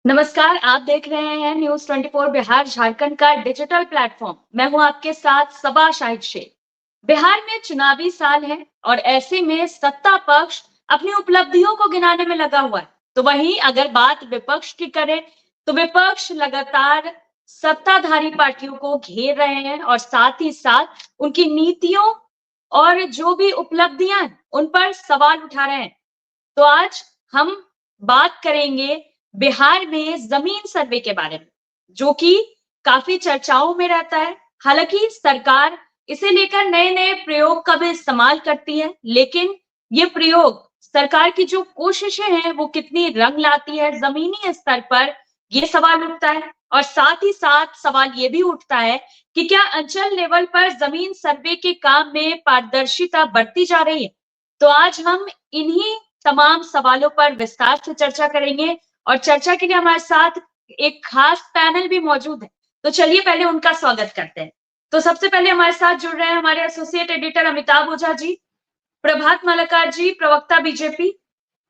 नमस्कार, आप देख रहे हैं न्यूज 24 बिहार झारखंड का डिजिटल प्लेटफॉर्म। मैं हूं आपके साथ सबा शाहिद शेख। बिहार में चुनावी साल है और ऐसे में सत्ता पक्ष अपनी उपलब्धियों को गिनाने में लगा हुआ है। तो वहीं अगर बात विपक्ष की करें तो विपक्ष लगातार सत्ताधारी पार्टियों को घेर रहे हैं और साथ ही साथ उनकी नीतियों और जो भी उपलब्धियां हैं, उन पर सवाल उठा रहे हैं। तो आज हम बात करेंगे बिहार में जमीन सर्वे के बारे में, जो कि काफी चर्चाओं में रहता है। हालांकि सरकार इसे लेकर नए-नए प्रयोग का भी इस्तेमाल करती है, लेकिन ये प्रयोग सरकार की जो कोशिशें हैं, वो कितनी रंग लाती है जमीनी स्तर पर, ये सवाल उठता है। और साथ ही साथ सवाल ये भी उठता है कि क्या अंचल लेवल पर जमीन सर्वे के काम में पारदर्शिता बढ़ती जा रही है। तो आज हम इन्हीं तमाम सवालों पर विस्तार से चर्चा करेंगे और चर्चा के लिए हमारे साथ एक खास पैनल भी मौजूद है। तो चलिए पहले उनका स्वागत करते हैं। तो सबसे पहले हमारे साथ जुड़ रहे हैं हमारे एसोसिएट एडिटर अमिताभ ओझा जी, प्रभात मलाकार जी, प्रवक्ता बीजेपी,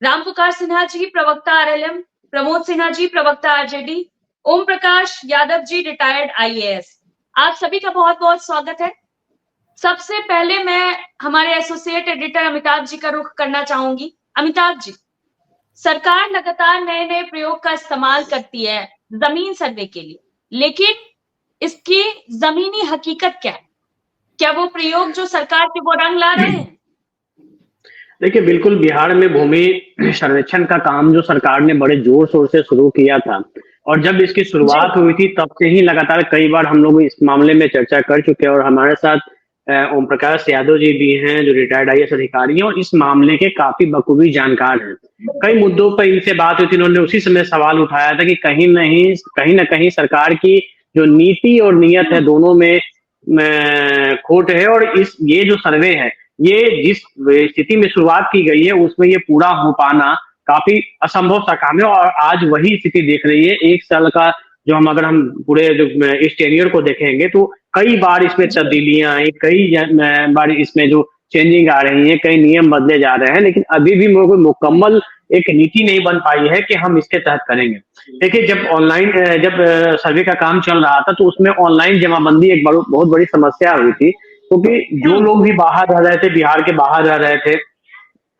रामपुकार सिन्हा जी, प्रवक्ता आरएलएम, प्रमोद सिन्हा जी, प्रवक्ता RJD, Om Prakash Yadav ji, retired IAS. आप सभी का बहुत बहुत स्वागत है। सबसे पहले मैं हमारे एसोसिएट एडिटर अमिताभ जी का रुख करना चाहूंगी। अमिताभ जी, सरकार लगातार नए नए प्रयोग का इस्तेमाल करती है जमीन सर्वे के लिए, लेकिन इसकी जमीनी हकीकत क्या है? क्या वो प्रयोग जो सरकार के वो रंग ला रहे हैं? देखिए, बिल्कुल बिहार में भूमि सर्वेक्षण का काम जो सरकार ने बड़े जोर शोर से शुरू किया था और जब इसकी शुरुआत जी हुई थी तब से ही लगातार कई बार हम लोग इस मामले में चर्चा कर चुके हैं और हमारे साथ ओम प्रकाश यादव जी भी हैं जो रिटायर्ड आईएएस अधिकारी हैं और इस मामले के काफी बखूबी जानकार हैं। कई मुद्दों पर इनसे बात हुई थी, इन्होंने उसी समय सवाल उठाया था कि कहीं ना कहीं सरकार की जो नीति और नीयत है दोनों में खोट है और ये जो सर्वे है ये जिस स्थिति में शुरुआत की गई है उसमें ये पूरा हो पाना काफी असंभव सा काम है और आज वही स्थिति देख रही है। एक साल का जो अगर हम पूरे जो इस टेन्योर को देखेंगे तो कई बार इसमें तब्दीलियां आई, कई बार इसमें जो चेंजिंग आ रही है, कई नियम बदले जा रहे हैं, लेकिन अभी भी कोई मुकम्मल एक नीति नहीं बन पाई है कि हम इसके तहत करेंगे। देखिए, जब सर्वे का काम चल रहा था तो उसमें ऑनलाइन जमाबंदी एक बहुत बड़ी समस्या हुई थी, क्योंकि जो लोग भी बाहर रह रहे थे, बिहार के बाहर रह रहे थे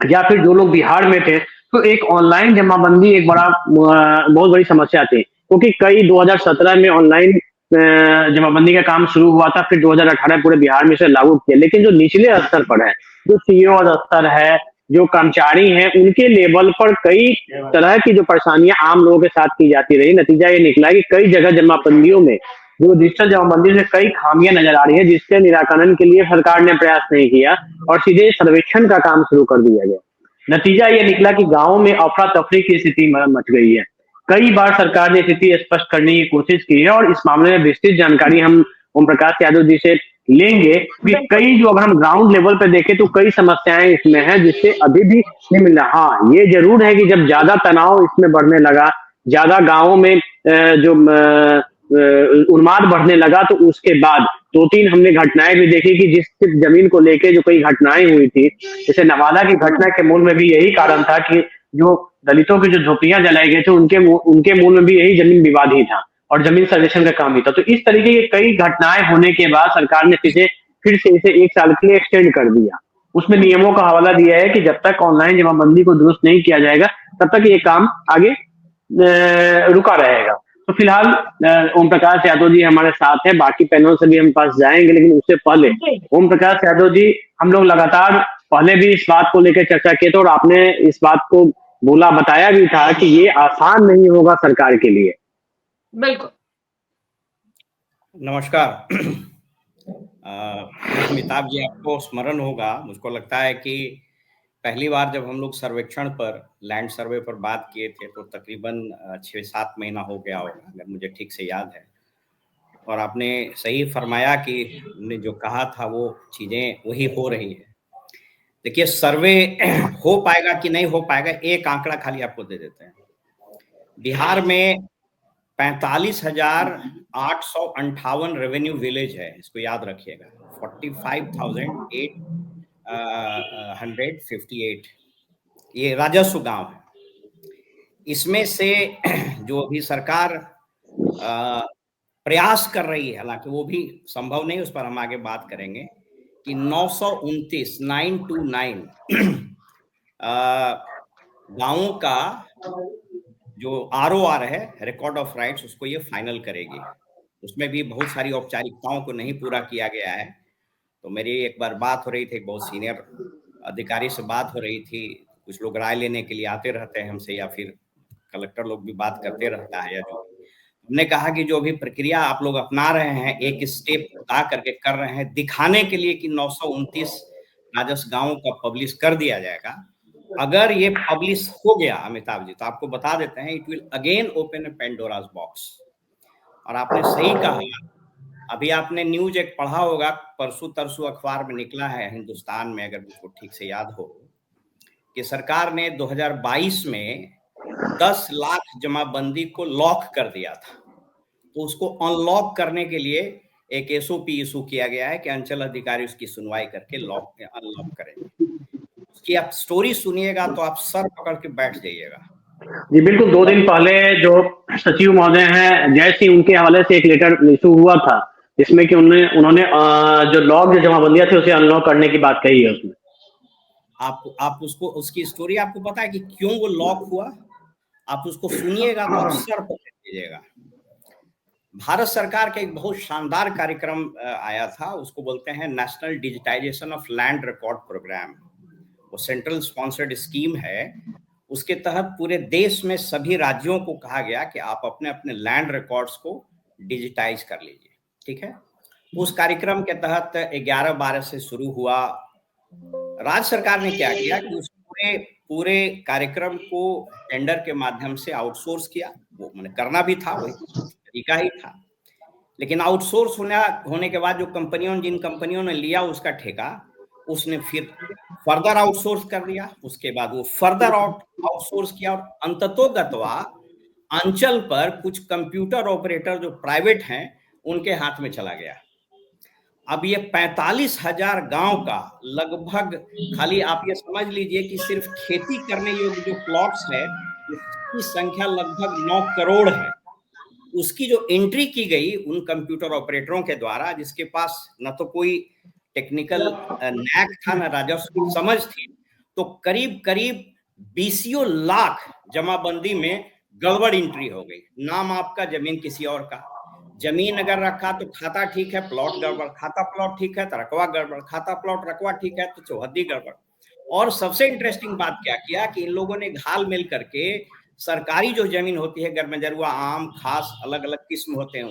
या फिर जो लोग बिहार में थे, तो एक ऑनलाइन जमाबंदी एक बहुत बड़ी समस्या थी, क्योंकि कई 2017 में ऑनलाइन जमाबंदी का काम शुरू हुआ था, फिर 2018 पूरे बिहार में इसे लागू किया, लेकिन जो निचले स्तर पर है, जो सीईओ स्तर है, जो कर्मचारी हैं, उनके लेवल पर कई तरह की जो परेशानियां आम लोगों के साथ की जाती रही। नतीजा ये निकला कि कई जगह जमाबंदियों में जो डिजिटल जमाबंदी में कई खामियां नजर आ रही है, जिसके निराकरण के लिए सरकार ने प्रयास नहीं किया और सीधे सर्वेक्षण का काम शुरू कर दिया गया। नतीजा ये निकला कि गांवों में अफरा तफरी की स्थिति मच गई है। कई बार सरकार ने स्थिति स्पष्ट करने की कोशिश की है और इस मामले में विस्तृत जानकारी हम ओम प्रकाश यादव जी से लेंगे कि कई जो अगर हम ग्राउंड लेवल पे देखें तो कई समस्याएं इसमें हैं जिससे अभी भी नहीं मिल रहा। हाँ, ये जरूर है कि जब ज्यादा तनाव इसमें बढ़ने लगा, ज्यादा गांवों में जो उन्माद बढ़ने लगा, तो उसके बाद दो तीन हमने घटनाएं भी देखी कि जिस जमीन को लेके जो कई घटनाएं हुई थी, जैसे नवादा की घटना के मूल में भी यही कारण था कि जो दलितों की जो झोपड़ियां जलाई गई थी उनके मूल में भी यही जमीन विवाद ही था और जमीन सर्वेक्षण का काम ही था। तो इस तरीके की कई घटनाएं होने के बाद सरकार ने फिर से इसे एक साल के लिए एक्सटेंड कर दिया। उसमें नियमों का हवाला दिया है कि जब तक ऑनलाइन जमाबंदी को दुरुस्त नहीं किया जाएगा तब तक ये काम आगे रुका रहेगा। तो फिलहाल ओम प्रकाश यादव जी हमारे साथ हैं, बाकी पैनल से भी हम पास जाएंगे, लेकिन उससे पहले ओम प्रकाश यादव जी, हम लोग लगातार पहले भी इस बात को लेकर चर्चा किए थे और आपने इस बात को बताया भी था कि ये आसान नहीं होगा सरकार के लिए। बिल्कुल। नमस्कार। अमिताभ जी, आपको स्मरण होगा, मुझको लगता है कि पहली बार जब हम लोग सर्वेक्षण पर, लैंड सर्वे पर बात किए थे तो तकरीबन 6-7 महीना हो गया होगा, अगर मुझे ठीक से याद है। और आपने सही फरमाया कि हमने जो कहा था वो चीजें वही हो रही है। देखिए, सर्वे हो पाएगा कि नहीं हो पाएगा, एक आंकड़ा खाली आपको दे देते हैं। बिहार में 45,858 रेवेन्यू विलेज है, इसको याद रखिएगा। 45,858 ये राजस्व गांव है। इसमें से जो अभी सरकार प्रयास कर रही है, हालांकि वो भी संभव नहीं, उस पर हम आगे बात करेंगे, कि 929 गांवों का जो ROR है, रिकॉर्ड ऑफ राइट्स, उसको ये फाइनल करेगी। उसमें भी बहुत सारी औपचारिकताओं को नहीं पूरा किया गया है। तो मेरी एक बार बात हो रही थी, बहुत सीनियर अधिकारी से बात हो रही थी, कुछ लोग राय लेने के लिए आते रहते हैं हमसे, या फिर कलेक्टर लोग भी बात करते रहता है, या जो हमने कहा कि जो भी प्रक्रिया आप लोग अपना रहे हैं, एक स्टेप उठा करके कर रहे हैं, दिखाने के लिए कि 929 राजस्व गांवों का पब्लिश कर दिया जाएगा। अगर ये पब्लिश हो गया अमिताभ जी, तो आपको बता देते हैं, it will again open A Pandora's box. और आपने सही कहा, अभी आपने न्यूज एक पढ़ा होगा, परसों तरसों अखबार में निकला है हिंदुस्तान में, अगर मुझको ठीक से याद हो, कि सरकार ने 2022 में 10 लाख जमाबंदी को लॉक कर दिया था। तो उसको अनलॉक करने के लिए एक SOP इशू किया गया है कि अंचल अधिकारी उसकी सुनवाई करके अनलॉक करेंगे। उसकी आप स्टोरी सुनिएगा तो आप सर पकड़ के बैठ जाइएगा। जी बिल्कुल, 2 दिन पहले जो सचिव महोदय हैं जय सिंह, उनके हवाले से एक लेटर इशू हुआ था, जिसमें कि उन्होंने जो लॉक जमाबंदियां थी उसे अनलॉक करने की बात कही है। उसमें आप उसको, उसकी स्टोरी आपको पता है कि क्यों वो लॉक हुआ? आप उसको सुनिएगा तो आप सर पकड़ लीजिएगा। भारत सरकार का एक बहुत शानदार कार्यक्रम आया था, उसको बोलते हैं national digitisation of land record programme. वो सेंट्रल स्पॉन्सर्ड स्कीम है। उसके तहत पूरे देश में सभी राज्यों को कहा गया कि आप अपने अपने लैंड रिकॉर्ड्स को डिजिटाइज कर लीजिए, ठीक है। उस कार्यक्रम के तहत 11-12 से शुरू हुआ। राज्य सरकार ने क्या किया कि उस पूरे कार्यक्रम को टेंडर के माध्यम से आउटसोर्स किया। वो मैंने करना भी था, वही तरीका ही था। लेकिन आउटसोर्स होने के बाद जो जिन कंपनियों ने लिया उसका ठेका, उसने फिर फर्दर आउटसोर्स कर दिया। उसके बाद वो फर्दर आउटसोर्स किया और अंततोगत्वा अंचल पर कुछ कंप्यूटर ऑपरेटर जो प्राइवेट हैं उनके हाथ में चला गया। अब ये 45,000 गांव का लगभग, खाली आप ये समझ लीजिए कि सिर्फ खेती करने योग्य जो प्लॉट्स है उसकी संख्या लगभग 9 करोड़ है। उसकी जो एंट्री की गई उन कंप्यूटर ऑपरेटरों के द्वारा, जिसके पास न तो कोई टेक्निकल नैक था, न राजस्व की समझ थी, तो करीब करीब 20 लाख जमाबंदी में गड़बड़ एंट्री हो गई। नाम आपका, जमीन किसी और का, जमीन अगर रखा तो खाता ठीक है, प्लॉट गड़बड़, खाता प्लॉट ठीक है तो रकवा गड़बड़, खाता प्लॉट रकवा ठीक है तो चौहद्दी गड़बड़। और सबसे इंटरेस्टिंग बात क्या किया कि इन लोगों ने घाल मिल करके सरकारी जो जमीन होती है, गरमजरुआ, आम, खास, अलग अलग किस्म होते हैं,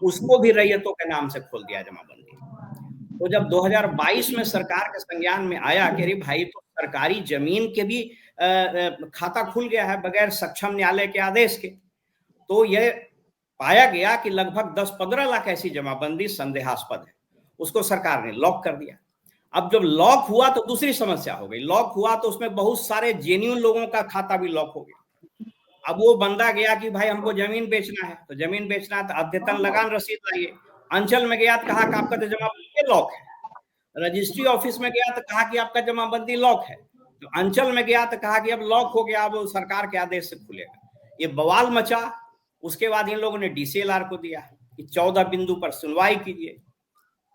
उसको भी रैयतों के नाम से खोल दिया जमाबंदी। तो जब 2022 में सरकार के संज्ञान में आया कि अरे भाई, तो सरकारी जमीन के भी खाता खुल गया है बगैर सक्षम न्यायालय के आदेश के, तो यह पाया गया कि लगभग 10-15 लाख ऐसी जमाबंदी संदेहास्पद है। उसको सरकार ने लॉक कर दिया। अब जब लॉक हुआ तो दूसरी समस्या हो गई। लॉक हुआ तो उसमें बहुत सारे जेन्युइन लोगों का खाता भी लॉक हो गया। अब वो बंदा गया कि भाई हमको जमीन बेचना है, तो जमीन बेचना है तो अद्यतन लगान रसीद लाइए। अंचल में गया तो कहा कि आपका तो जमाबंदी लॉक है। रजिस्ट्री ऑफिस में गया तो कहा कि आपका जमाबंदी लॉक है। तो अंचल में गया तो कहा कि अब लॉक हो गया, अब सरकार के आदेश से खुलेगा। ये बवाल मचा। उसके बाद इन लोगों ने DCLR को दिया कि 14 बिंदु पर सुनवाई कीजिए।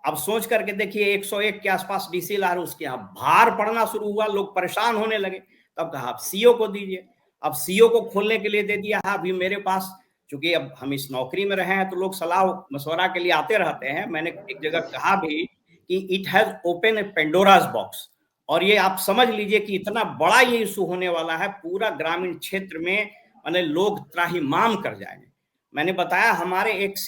अब सोच करके देखिए, 101 के आसपास DCLR, उसके यहाँ भार पड़ना शुरू हुआ, लोग परेशान होने लगे। तब कहा आप CO को दीजिए। अब CO को खोलने के लिए दे दिया। अभी मेरे पास, चूंकि अब हम इस नौकरी में रहे हैं तो लोग सलाह मशवरा के लिए आते रहते हैं। मैंने एक जगह कहा भी कि it has open A Pandora's box. और ये आप समझ लीजिए कि इतना बड़ा ये इशू होने वाला है, पूरा ग्रामीण क्षेत्र में माने लोग त्राहिमाम कर जाएंगे। मैंने बताया, हमारा एक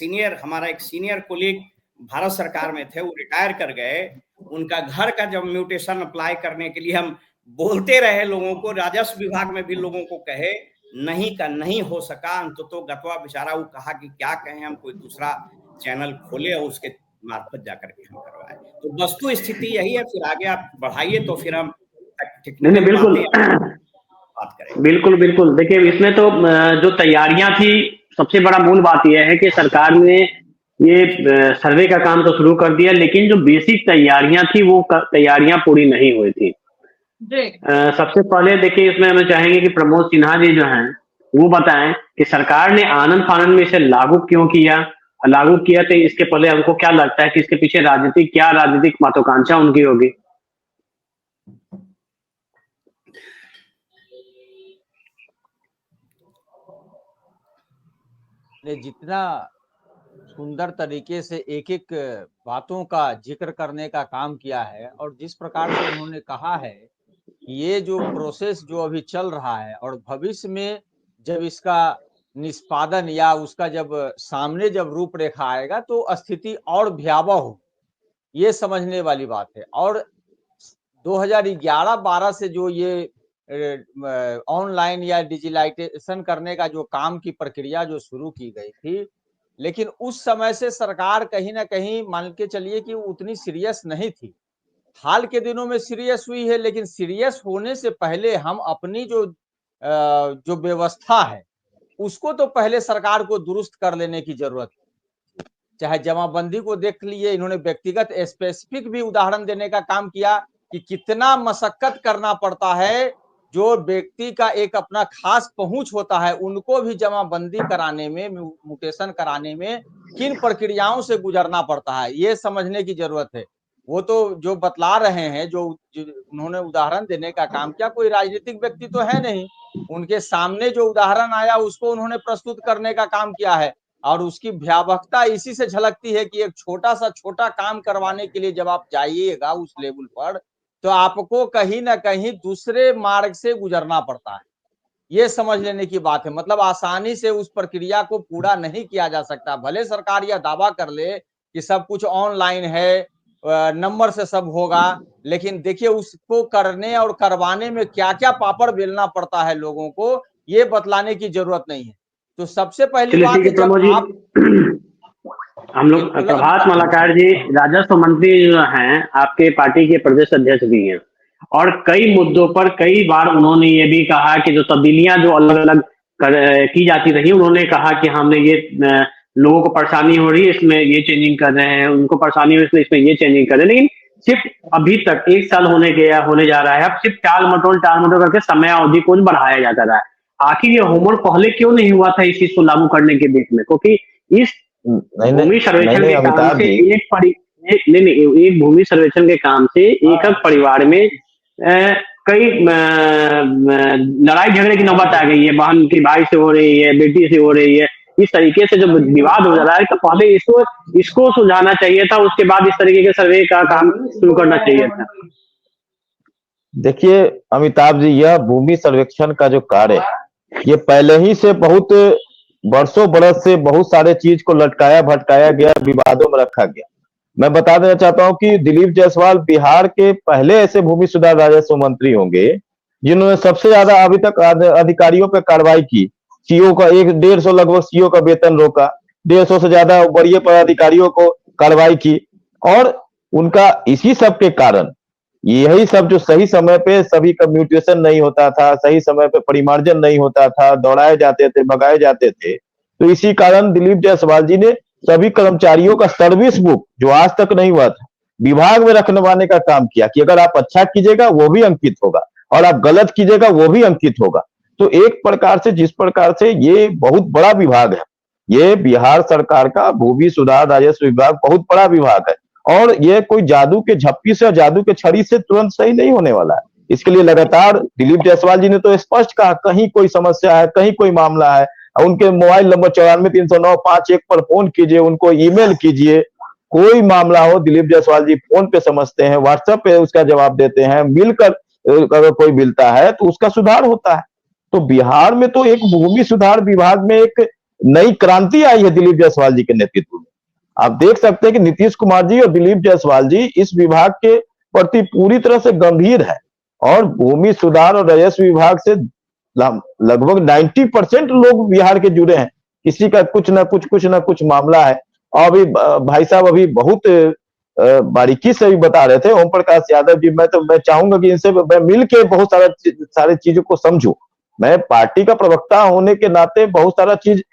सीनियर कोलीग भारत सरकार में थे, वो रिटायर कर गए। उनका घर का जब म्यूटेशन अप्लाई करने के लिए हम बोलते रहे लोगों को, राजस्व विभाग में भी लोगों को कहे, नहीं का नहीं हो सका। तो गतवा बेचारा वो कहा कि क्या कहें, हम कोई दूसरा चैनल खोले और उसके मार्फत जाकर के हम करवाए। तो वस्तु स्थिति यही है। फिर आगे आप बढ़ाइए तो फिर हम नहीं, बिल्कुल बात करें। बिल्कुल। देखिए, इसमें तो जो तैयारियां थी, सबसे बड़ा मूल बात यह है कि सरकार ने ये सर्वे का काम तो शुरू कर दिया, लेकिन जो बेसिक तैयारियां थी वो तैयारियां पूरी नहीं हुई थी। सबसे पहले देखिए, इसमें हम चाहेंगे कि प्रमोद सिन्हा जी जो हैं, वो बताएं कि सरकार ने आनंद फानन में इसे लागू किया तो इसके पहले हमको क्या लगता है कि इसके पीछे राजनीतिक महत्वाकांक्षा उनकी होगी। ने जितना सुंदर तरीके से एक एक बातों का जिक्र करने का काम किया है और जिस प्रकार से उन्होंने कहा है कि ये जो प्रोसेस जो अभी चल रहा है और भविष्य में जब इसका निष्पादन या उसका जब सामने जब रूपरेखा आएगा तो स्थिति और भयावह हो, ये समझने वाली बात है। और 2011-12 से जो ये ऑनलाइन या डिजिटाइजेशन करने का जो काम की प्रक्रिया जो शुरू की गई थी, लेकिन उस समय से सरकार कहीं ना कहीं मान के चलिए कि उतनी सीरियस नहीं थी। हाल के दिनों में सीरियस हुई है, लेकिन सीरियस होने से पहले हम अपनी जो व्यवस्था है उसको तो पहले सरकार को दुरुस्त कर लेने की जरूरत है। चाहे जमाबंदी को देख लिए, इन्होंने व्यक्तिगत स्पेसिफिक भी उदाहरण देने का काम किया कि कितना मशक्कत करना पड़ता है, जो व्यक्ति का एक अपना खास पहुंच होता है उनको भी जमाबंदी कराने में, म्यूटेशन कराने में किन प्रक्रियाओं से गुजरना पड़ता है, ये समझने की जरूरत है। वो तो जो बतला रहे हैं, जो उन्होंने उदाहरण देने का काम किया, कोई राजनीतिक व्यक्ति तो है नहीं, उनके सामने जो उदाहरण आया उसको उन्होंने प्रस्तुत करने का काम किया है। और उसकी भयावहता इसी से झलकती है कि एक छोटा काम करवाने के लिए जब आप जाइएगा उस लेवल पर, तो आपको कहीं ना कहीं दूसरे मार्ग से गुजरना पड़ता है। ये समझ लेने की बात है। मतलब आसानी से उस प्रक्रिया को पूरा नहीं किया जा सकता। भले सरकार यह दावा कर ले कि सब कुछ ऑनलाइन है, नंबर से सब होगा, लेकिन देखिए उसको करने और करवाने में क्या क्या पापड़ बेलना पड़ता है लोगों को, ये बतलाने की जरूरत नहीं है। तो सबसे पहली बात है, जब आप हम लोग प्रभात मलाकार जी राजस्व मंत्री जो हैं, आपके पार्टी के प्रदेश अध्यक्ष भी हैं, और कई मुद्दों पर कई बार उन्होंने ये भी कहा कि जो तब्दीलियां जो अलग अलग की जाती रही, उन्होंने कहा कि हमने ये लोगों को परेशानी हो रही है इसमें ये चेंजिंग कर रहे हैं, उनको परेशानी हो रही है इसमें ये चेंजिंग कर रहे हैं, लेकिन सिर्फ अभी तक 1 साल होने जा रहा है, अब सिर्फ टाल मटोल करके समय अवधि को बढ़ाया जाता रहा है। आखिर ये होमवर्क पहले क्यों नहीं हुआ था इस चीज को लागू करने के बीच में? क्योंकि इस भूमि सर्वेक्षण के काम से एक भूमि सर्वेक्षण के काम से एक परिवार में कई लड़ाई झगड़े की नौबत आ गई है, बहन की भाई से हो रही है, बेटी से हो रही है, इस तरीके से जो विवाद हो रहा है, तो पहले इसको सुलझाना चाहिए था, उसके बाद इस तरीके के सर्वे का काम शुरू करना चाहिए था। देखिए अमिताभ जी, यह भूमि सर्वेक्षण का जो कार्य ये पहले ही से बहुत बरसों बरस से बहुत सारे चीज को लटकाया भटकाया गया, विवादों में रखा गया। मैं बता देना चाहता हूं कि दिलीप जायसवाल बिहार के पहले ऐसे भूमि सुधार राजस्व मंत्री होंगे जिन्होंने सबसे ज्यादा अभी तक अधिकारियों पर कार्रवाई की। सीओ का 150 लगभग सीओ का वेतन रोका, 150 से ज्यादा वरीय पदाधिकारियों को कार्रवाई की, और उनका इसी सब के कारण यही सब जो सही समय पे सभी का म्यूटेशन नहीं होता था, सही समय पे परिमार्जन नहीं होता था, दौड़ाए जाते थे, भगाए जाते थे, तो इसी कारण दिलीप जायसवाल जी ने सभी कर्मचारियों का सर्विस बुक जो आज तक नहीं हुआ था विभाग में रखवाने का काम किया कि अगर आप अच्छा कीजिएगा वो भी अंकित होगा और आप गलत कीजिएगा वो भी अंकित होगा। तो एक प्रकार से जिस प्रकार से ये बहुत बड़ा विभाग है, ये बिहार सरकार का भूमि सुधार राजस्व विभाग बहुत बड़ा विभाग है, और ये कोई जादू के झप्पी से और जादू के छड़ी से तुरंत सही नहीं होने वाला है। इसके लिए लगातार दिलीप जायसवाल जी ने तो स्पष्ट कहा कहीं कोई समस्या है, कहीं कोई मामला है, उनके मोबाइल नंबर 94-309-51 पर फोन कीजिए, उनको ईमेल कीजिए, कोई मामला हो दिलीप जायसवाल जी फोन पे समझते हैं, व्हाट्सएप पे उसका जवाब देते हैं, मिलकर अगर कोई मिलता है तो उसका सुधार होता है। तो बिहार में तो एक भूमि सुधार विभाग में एक नई क्रांति आई है दिलीप जायसवाल जी के नेतृत्व में। आप देख सकते हैं कि नीतीश कुमार जी और दिलीप जायसवाल जी इस विभाग के प्रति पूरी तरह से गंभीर है, और भूमि सुधार और राजस्व विभाग से लगभग 90% लोग बिहार के जुड़े हैं। किसी का कुछ ना कुछ मामला है। और अभी भाई साहब अभी बहुत बारीकी से भी बता रहे थे, ओम प्रकाश यादव जी, मैं चाहूंगा कि इनसे मैं मिल के बहुत सारे चीजों को समझूं। मैं पार्टी का प्रवक्ता होने के नाते बहुत सारा चीज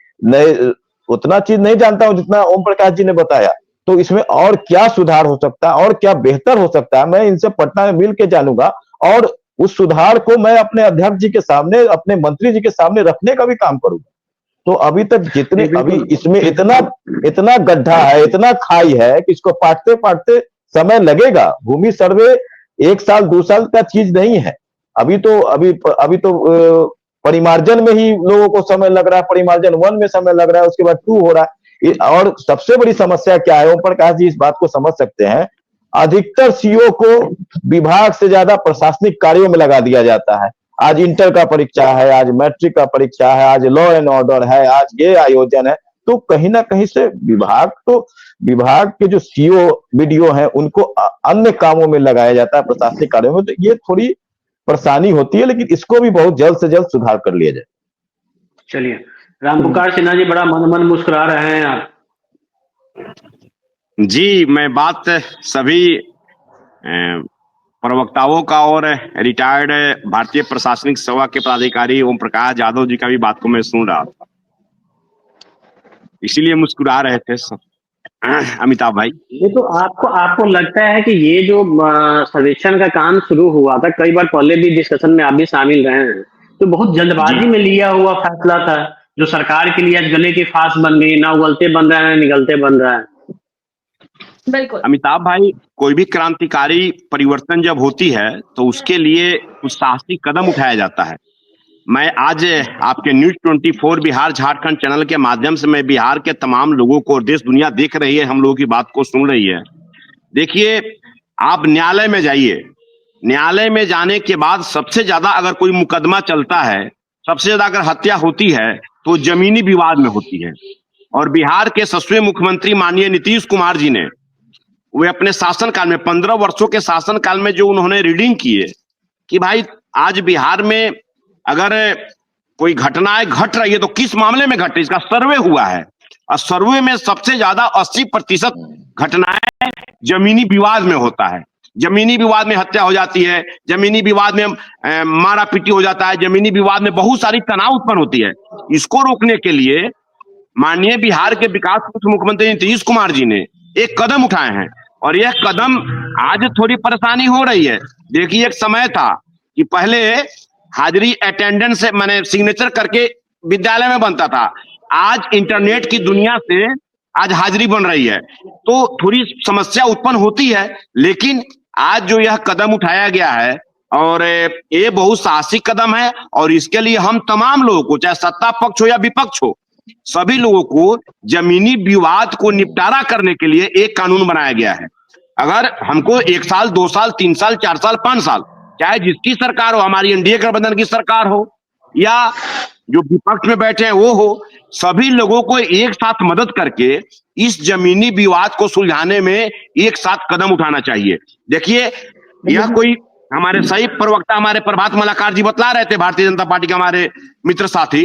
उतना चीज नहीं जानता हूं जितना ओम प्रकाश जी ने बताया। तो इसमें और क्या सुधार हो सकता है और क्या बेहतर हो सकता है, मैं इनसे पटना में मिल के जानूंगा। और उस सुधार को मैं अपने अध्यक्ष जी के सामने, अपने मंत्री जी के सामने रखने का भी काम करूंगा। तो अभी तक जितने, अभी इसमें इतना गड्ढा है, इतना खाई है कि इसको पाटते पाटते समय लगेगा। भूमि सर्वे 1 साल 2 साल का चीज नहीं है। अभी तो परिमार्जन में ही लोगों को समय लग रहा है, परिमार्जन 1 में समय लग रहा है, उसके बाद 2 हो रहा है। और सबसे बड़ी समस्या क्या है, ओम प्रकाश जी इस बात को समझ सकते हैं, अधिकतर सीओ को विभाग से ज्यादा प्रशासनिक कार्यों में लगा दिया जाता है। आज इंटर का परीक्षा है, आज मैट्रिक का परीक्षा है, आज लॉ एंड ऑर्डर है, आज ये आयोजन है। तो कहीं ना कहीं से विभाग के जो सीओ बीडीओ हैं उनको अन्य कामों में लगाया जाता है, प्रशासनिक कार्यों में। तो ये थोड़ी परेशानी होती है, लेकिन इसको भी बहुत जल्द से जल्द सुधार कर लिया जाए। चलिए, रामपुकार सिन्हा जी बड़ा मन मुस्कुरा रहे हैं आप। जी, मैं बात सभी प्रवक्ताओं का और रिटायर्ड भारतीय प्रशासनिक सेवा के पदाधिकारी ओम प्रकाश यादव जी का भी बात को मैं सुन रहा था, इसीलिए मुस्कुरा रहे थे अमिताभ भाई। ये तो आपको लगता है कि ये जो सर्वेक्षण का काम शुरू हुआ था, कई बार पहले भी डिस्कशन में आप भी शामिल रहे हैं, तो बहुत जल्दबाजी में लिया हुआ फैसला था, जो सरकार के लिए आज गले की फांस बन गई, ना उगलते बन रहा है ना निगलते बन रहा है। बिल्कुल अमिताभ भाई, कोई भी क्रांतिकारी परिवर्तन जब होती है तो उसके लिए कुछ साहसी कदम उठाया जाता है। मैं आज आपके न्यूज 24 बिहार झारखंड चैनल के माध्यम से मैं बिहार के तमाम लोगों को, देश दुनिया देख रही है, हम लोगों की बात को सुन रही है। देखिए, आप न्यायालय में जाइए, न्यायालय में जाने के बाद सबसे ज्यादा अगर कोई मुकदमा चलता है, सबसे ज्यादा अगर हत्या होती है तो जमीनी विवाद में होती है। और बिहार के 7वें मुख्यमंत्री माननीय नीतीश कुमार जी ने, वे अपने शासनकाल में 15 वर्षों के शासनकाल में जो उन्होंने रीडिंग किए कि भाई आज बिहार में अगर कोई घटनाएं घट रही है तो किस मामले में घट रही है, इसका सर्वे हुआ है। और सर्वे में सबसे ज्यादा 80% घटनाएं जमीनी विवाद में होता है। जमीनी विवाद में हत्या हो जाती है, जमीनी विवाद में मारा पीटी हो जाता है, जमीनी विवाद में बहुत सारी तनाव उत्पन्न होती है। इसको रोकने के लिए माननीय बिहार के विकास मुख्यमंत्री नीतीश कुमार जी ने एक कदम उठाए हैं, और यह कदम आज थोड़ी परेशानी हो रही है। देखिए, एक समय था कि पहले हाजिरी अटेंडेंस से माने सिग्नेचर करके विद्यालय में बनता था, आज इंटरनेट की दुनिया से आज हाजिरी बन रही है, तो थोड़ी समस्या उत्पन्न होती है। लेकिन आज जो यह कदम उठाया गया है, और ये बहुत साहसिक कदम है, और इसके लिए हम तमाम लोगों को, चाहे सत्ता पक्ष हो या विपक्ष हो, सभी लोगों को जमीनी विवाद को निपटारा करने के लिए एक कानून बनाया गया है। अगर हमको 1 साल 2 साल 3 साल 4 साल 5 साल, चाहे जिसकी सरकार हो, हमारी एनडीए गठबंधन की सरकार हो या जो विपक्ष में बैठे हैं वो हो, सभी लोगों को एक साथ मदद करके इस जमीनी विवाद को सुलझाने में एक साथ कदम उठाना चाहिए। देखिए, यह कोई हमारे सही प्रवक्ता हमारे प्रभात मलाकार जी बतला रहे थे, भारतीय जनता पार्टी के हमारे मित्र साथी,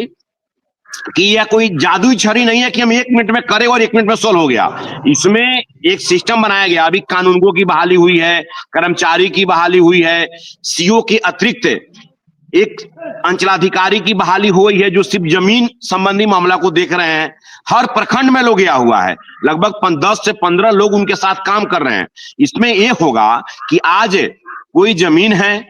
कि यह कोई जादुई छड़ी नहीं है कि हम 1 मिनट में करें और 1 मिनट में सोल्व हो गया। इसमें एक सिस्टम बनाया गया। अभी कानूनगो की बहाली हुई है, कर्मचारी की बहाली हुई है, सीओ के अतिरिक्त एक अंचलाधिकारी की बहाली हुई है जो सिर्फ जमीन संबंधी मामला को देख रहे हैं। हर प्रखंड में लोग गया हुआ है, लगभग 10 से 15 लोग उनके साथ काम कर रहे हैं। इसमें यह होगा कि आज कोई जमीन है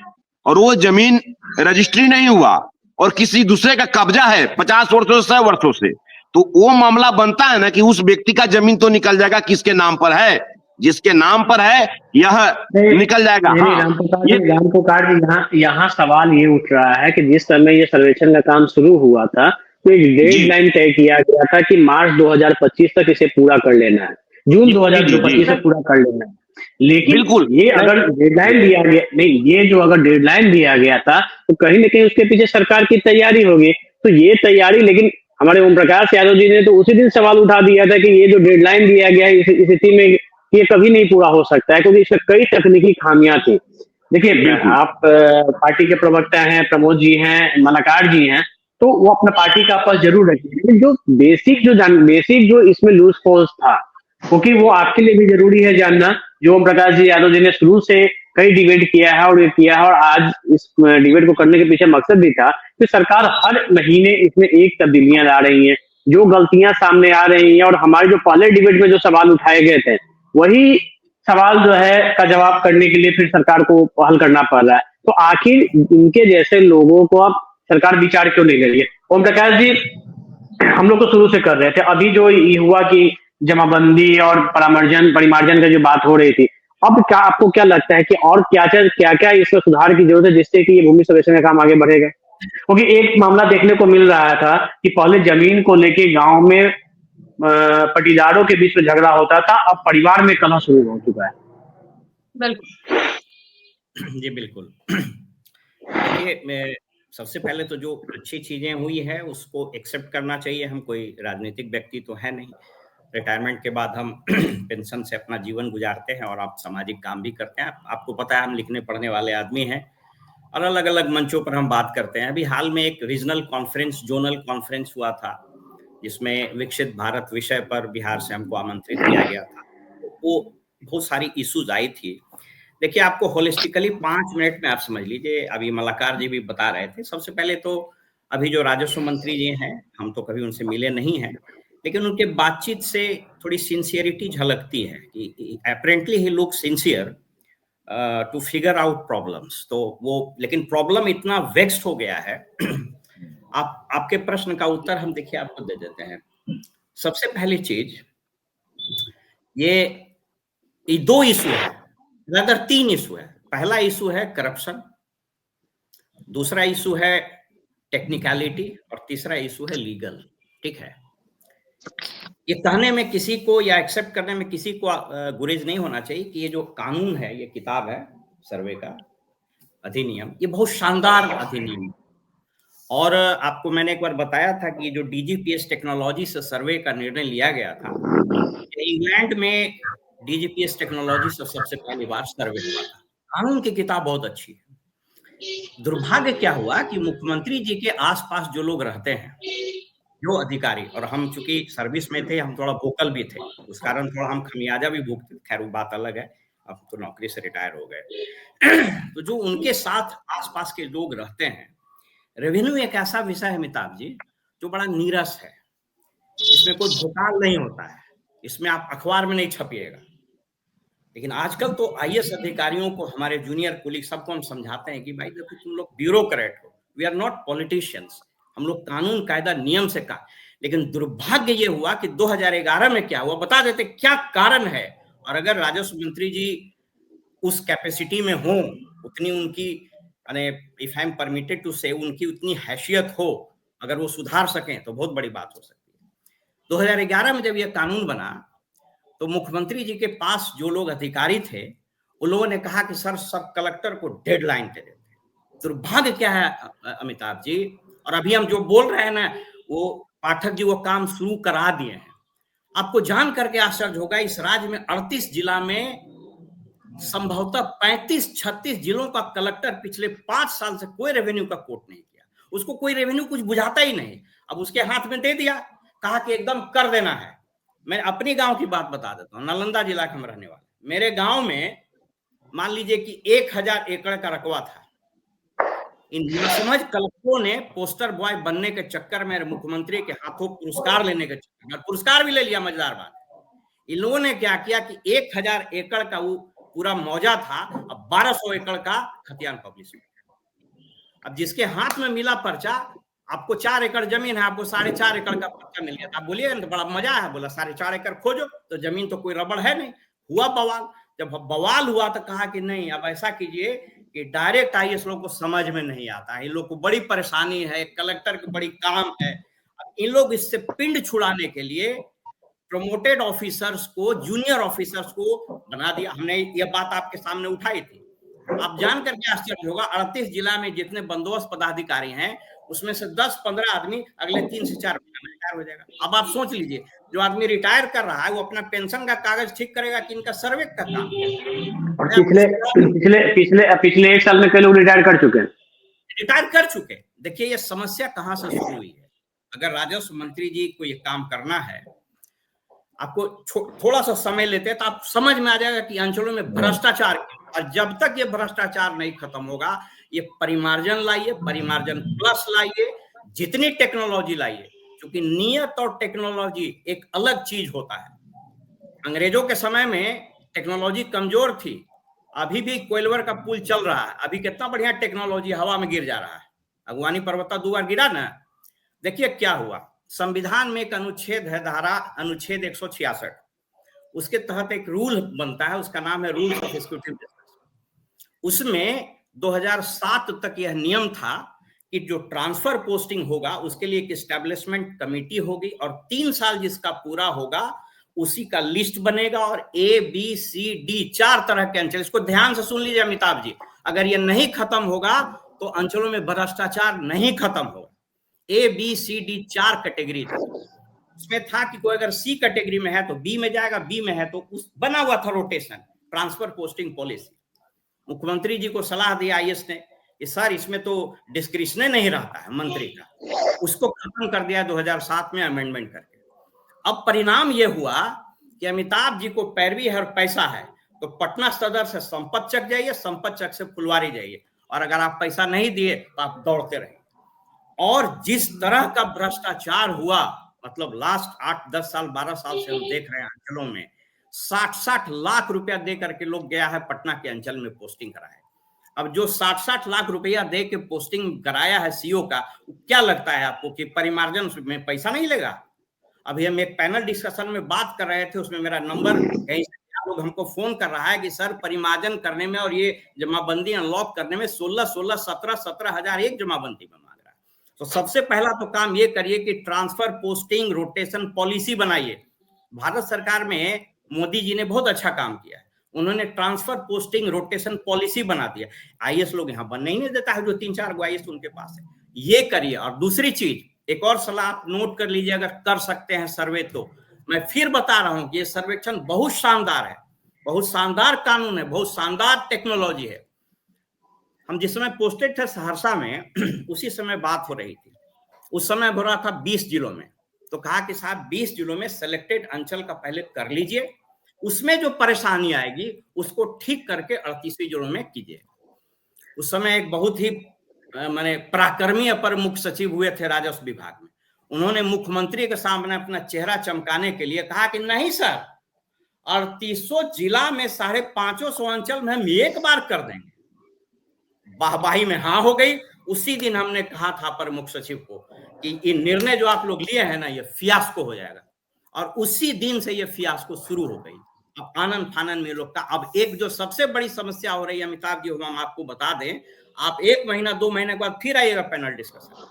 और वो जमीन रजिस्ट्री नहीं हुआ और किसी दूसरे का कब्जा है 50 वर्षों से 100 वर्षों से, तो वो मामला बनता है ना कि उस व्यक्ति का जमीन तो निकल जाएगा, किसके नाम पर है, जिसके नाम पर है यह निकल जाएगा। रामपुकार जी, यहाँ सवाल ये उठ रहा है कि जिस समय ये सर्वेक्षण का काम शुरू हुआ था तो एक डेडलाइन तय किया गया था कि मार्च 2025 तक इसे पूरा कर लेना है, जून 2025 तक पूरा कर लेना है। लेकिन ये अगर डेडलाइन दिया गया नहीं, ये जो अगर डेडलाइन दिया गया था तो कहीं ना कहीं उसके पीछे सरकार की तैयारी होगी। तो ये तैयारी, लेकिन हमारे ओम प्रकाश यादव जी ने तो उसी दिन सवाल उठा दिया था कि ये जो डेडलाइन दिया गया है इस स्थिति में ये कभी नहीं पूरा हो सकता है, क्योंकि इसमें कई तकनीकी खामियां थी। देखिए, आप पार्टी के प्रवक्ता हैं, प्रमोद जी हैं, मलाकार जी हैं, तो वो अपना पार्टी का पक्ष जरूर रखिए, लेकिन जो बेसिक जो इसमें लूज पोल्स था, क्योंकि वो आपके लिए भी जरूरी है जानना, जो ओम प्रकाश जी यादव जी ने शुरू से कई डिबेट किया है और ये किया है, और आज इस डिबेट को करने के पीछे मकसद भी था कि सरकार हर महीने इसमें एक तब्दीलियां ला रही है, जो गलतियां सामने आ रही हैं, और हमारे जो पहले डिबेट में जो सवाल उठाए गए थे वही सवाल जो है का जवाब करने के लिए फिर सरकार को पहल करना पड़ रहा है। तो आखिर इनके जैसे लोगों को अब सरकार विचार क्यों नहीं ले रही है? ओम प्रकाश जी, हम लोग तो शुरू से कर रहे थे, अभी जो ये हुआ कि जमाबंदी और परिमार्जन का जो बात हो रही थी, अब क्या आपको क्या लगता है कि और क्या क्या इसमें सुधार की जरूरत है जिससे कि ये भूमि सर्वेक्षण का काम आगे बढ़ेगा? क्योंकि एक मामला देखने को मिल रहा था कि पहले जमीन को लेके गांव में पटीदारों के बीच में झगड़ा होता था, अब परिवार में कलह शुरू हो चुका है। बिल्कुल जी बिल्कुल। देखिए, सबसे पहले तो जो अच्छी चीजें हुई है उसको एक्सेप्ट करना चाहिए। हम कोई राजनीतिक व्यक्ति तो है नहीं, रिटायरमेंट के बाद हम पेंशन से अपना जीवन गुजारते हैं और आप सामाजिक काम भी करते हैं। आपको पता है हम लिखने पढ़ने वाले आदमी हैं और अलग अलग मंचों पर हम बात करते हैं। अभी हाल में एक रीजनल कॉन्फ्रेंस, जोनल कॉन्फ्रेंस हुआ था जिसमें विकसित भारत विषय पर बिहार से हमको आमंत्रित किया गया था। वो बहुत सारी इश्यूज आई थी। देखिए, आपको होलिस्टिकली 5 मिनट में आप समझ लीजिए, अभी मलाकार जी भी बता रहे थे। सबसे पहले तो अभी जो राजस्व मंत्री जी हैं, हम तो कभी उनसे मिले नहीं हैं, लेकिन उनके बातचीत से थोड़ी सिंसियरिटी झलकती है कि अपेरेंटली ही look sincere to figure out problems. तो वो, लेकिन प्रॉब्लम इतना वेक्स्ड हो गया है। आपके प्रश्न का उत्तर हम देखिए आपको दे देते हैं। सबसे पहली चीज, ये 2 इशू है, अगर 3 इशू है। पहला इशू है करप्शन, दूसरा इशू है टेक्निकलिटी और तीसरा इशू है लीगल। ठीक है, ये कहने में किसी को या एक्सेप्ट करने में किसी को गुरेज नहीं होना चाहिए कि ये जो कानून है, ये किताब है सर्वे का अधिनियम, ये बहुत शानदार अधिनियम है। और आपको मैंने एक बार बताया था कि जो डीजीपीएस टेक्नोलॉजी से सर्वे का निर्णय लिया गया था, इंग्लैंड में डीजीपीएस टेक्नोलॉजी से सबसे पहली बार सर्वे हुआ था। कानून की किताब बहुत अच्छी है। दुर्भाग्य क्या हुआ कि मुख्यमंत्री जी के आसपास जो लोग रहते हैं, जो अधिकारी, और हम चूंकि सर्विस में थे, हम थोड़ा वोकल भी थे, उस कारण थोड़ा हम खमियाजा भी भुगते। खैर वो बात अलग है, अब तो नौकरी से रिटायर हो गए। तो जो उनके साथ आसपास के लोग रहते हैं, रेवेन्यू एक ऐसा विषय है अमिताभ जी जो बड़ा नीरस है। इसमें कोई भोकाल नहीं होता है, इसमें आप अखबार में नहीं छपिएगा। लेकिन आजकल तो आईएएस अधिकारियों को, हमारे जूनियर कुलीग सबको हम समझाते हैं कि भाई देखो, तुम लोग ब्यूरोक्रेट हो, वी आर नॉट पॉलिटिशियंस, हम लोग कानून कायदा नियम से का। लेकिन दुर्भाग्य ये हुआ कि 2011 में क्या हुआ, बता देते क्या कारण है। और अगर राजस्व मंत्री जी उस कैपेसिटी में हो, उतनी उनकी, if I am permitted to say, उनकी उतनी हैसियत हो, अगर वो सुधार सकें तो बहुत बड़ी बात हो सकती है। 2011 में जब यह कानून बना तो मुख्यमंत्री जी के पास जो लोग अधिकारी थे, उन लोगों ने कहा कि सर, सब कलेक्टर को डेडलाइन दे देते। दुर्भाग्य क्या है अमिताभ जी, और अभी हम जो बोल रहे हैं ना, वो पाठक जी वो काम शुरू करा दिए हैं। आपको जान करके आश्चर्य होगा, इस राज्य में 38 जिला में संभवतः 35-36 जिलों का कलेक्टर पिछले 5 साल से कोई रेवेन्यू का कोट नहीं किया। उसको कोई रेवेन्यू कुछ बुझाता ही नहीं। अब उसके हाथ में दे दिया, कहा कि एकदम कर देना है। मैं अपनी गांव की बात बता देता हूँ, नालंदा जिला के हम रहने वाले। मेरे गांव में मान लीजिए कि 1000 एकड़ का रकबा था। इन समझ कलेक्टरों ने पोस्टर बॉय बनने के चक्कर में, मुख्यमंत्री के हाथों पुरस्कार लेने के चक्कर में, पुरस्कार भी ले लिया। मजेदार बात, इन लोगों ने क्या किया कि 1000 एकड़ का वो पूरा मौजा था, अब 1200 एकड़ का खतियान पब्लिश किया। अब जिसके हाथ में मिला पर्चा, आपको 4 एकड़ जमीन है, आपको 4.5 एकड़ का पर्चा मिल गया। आप बोलिए तो बड़ा मजा है, बोला 4.5 एकड़ खोजो, तो जमीन तो कोई रबड़ है नहीं। हुआ बवाल। जब बवाल हुआ तो कहा कि नहीं, अब ऐसा कीजिए कि डायरेक्ट आईएएस लोग को समझ में नहीं आता है, इन लोग को बड़ी परेशानी है, कलेक्टर की बड़ी काम है। इन लोग इससे पिंड छुड़ाने के लिए प्रमोटेड ऑफिसर्स को, जूनियर ऑफिसर्स को बना दिया। हमने ये बात आपके सामने उठाई थी। आप जान करके आश्चर्य होगा, 38 जिला में जितने बंदोबस्त पदाधिकारी हैं, उसमें से 10-15 आदमी अगले 3 से 4 महीने में रिटायर हो जाएगा। अब आप सोच लीजिए, जो आदमी रिटायर कर रहा है वो अपना पेंशन का कागज ठीक करेगा कि इनका सर्वे का काम। और पिछले 1 साल में कई लोग रिटायर कर चुके हैं। देखिए ये समस्या कहां से शुरू हुई है। अगर राजस्व मंत्री जी को ये काम करना है, आपको थोड़ा सा समय लेते हैं तो आप समझ में आ जाएगा कि अंचलों में भ्रष्टाचार, और जब तक ये भ्रष्टाचार नहीं खत्म होगा, ये परिमार्जन लाइए, परिमार्जन प्लस लाइए, जितनी टेक्नोलॉजी लाइए, क्योंकि नियत और टेक्नोलॉजी एक अलग चीज होता है। अंग्रेजों के समय में टेक्नोलॉजी कमजोर थी, अभी भी कोइलवर का पुल चल रहा है, अभी कितना बढ़िया टेक्नोलॉजी, हवा में गिर जा रहा है। अगवानी पर्वत 2 बार गिरा ना। देखिए क्या हुआ, संविधान में एक अनुच्छेद है, धारा अनुच्छेद 166, उसके तहत एक रूल बनता है, उसका नाम है रूल्स ऑफ एग्जीक्यूटिव जस्टिस। उसमें 2007 तक यह नियम था कि जो ट्रांसफर पोस्टिंग होगा उसके लिए एक एस्टेब्लिशमेंट कमेटी होगी और 3 साल जिसका पूरा होगा उसी का लिस्ट बनेगा और ABCD 4 तरह के अंचल, इसको ध्यान से सुन लीजिए अमिताभ जी, अगर ये नहीं खत्म होगा तो अंचलों में भ्रष्टाचार नहीं खत्म होगा। ABCD 4 कैटेगरी थी, उसमें था कि कोई अगर C कैटेगरी में है तो B में जाएगा, B में है तो उस बना हुआ था रोटेशन, ट्रांसफर पोस्टिंग पॉलिसी। मुख्यमंत्री जी को सलाह दी IAS ने कि सर इसमें तो डिस्क्रिशन नहीं रहता है मंत्री का, उसको खत्म कर दिया 2007 में अमेंडमेंट करके। अब परिणाम ये हुआ कि अमिताभ जी को पैरवी है और पैसा है तो पटना सदर से संपत चक जाइए, संपत चक से फुलवारी जाइए, और अगर आप पैसा नहीं दिए तो आप दौड़ते रहिए। और जिस तरह का भ्रष्टाचार हुआ, मतलब लास्ट 8-10 साल 12 साल से हम देख रहे हैं अंचलों में 60-60 लाख रुपया दे करके लोग गया है पटना के अंचल में पोस्टिंग कराया। अब जो 60-60 लाख रुपया दे के पोस्टिंग कराया है CO का, क्या लगता है आपको कि परिमार्जन में पैसा नहीं लेगा? अभी हम एक पैनल डिस्कशन में बात कर रहे थे, उसमें मेरा नंबर कहीं से लोग हमको फोन कर रहा है कि सर परिमार्जन करने में और ये जमाबंदी अनलॉक करने में 16-16, 17-17 हजार एक जमाबंदी में मांग रहा है। तो सबसे पहला तो काम ये करिए कि ट्रांसफर पोस्टिंग रोटेशन पॉलिसी बनाइए। भारत सरकार में मोदी जी ने बहुत अच्छा काम किया है, उन्होंने ट्रांसफर पोस्टिंग रोटेशन पॉलिसी बना दिया। IAS लोग यहाँ बनने ही नहीं देता है, जो 3-4 IAS उनके पास है, ये करिए। और दूसरी चीज, एक और सलाह आप नोट कर लीजिए, अगर कर सकते हैं सर्वे तो मैं फिर बता रहा हूं कि ये सर्वेक्षण बहुत शानदार है, बहुत शानदार कानून है, बहुत शानदार टेक्नोलॉजी है। हम जिस समय पोस्टेड थे सहरसा में उसी समय बात हो रही थी, उस समय हो रहा था 20 जिलों में, तो कहा कि साहब 20 जिलों में सिलेक्टेड अंचल का पहले कर लीजिए, उसमें जो परेशानी आएगी उसको ठीक करके 38 जिलों में कीजिए। उस समय एक बहुत ही माने पराक्रमी अपर मुख्य सचिव हुए थे राजस्व विभाग में, उन्होंने मुख्यमंत्री के सामने अपना चेहरा चमकाने के लिए कहा कि नहीं सर, 3800 जिला में 550 अंचल में हम एक बार कर देंगे। वाहवाही में हाँ हो गई। उसी दिन हमने कहा था अपर मुख्य सचिव को कि ये निर्णय जो आप लोग लिए हैं ना, ये फियास्को हो जाएगा, और उसी दिन से ये फियास्को शुरू हो गई। अब आनंद फानन में लोग का, अब एक जो सबसे बड़ी समस्या हो रही है अमिताभ जी, हम आपको बता दें, आप 1 महीना 2 महीने के बाद फिर आइएगा पैनल डिस्कशन।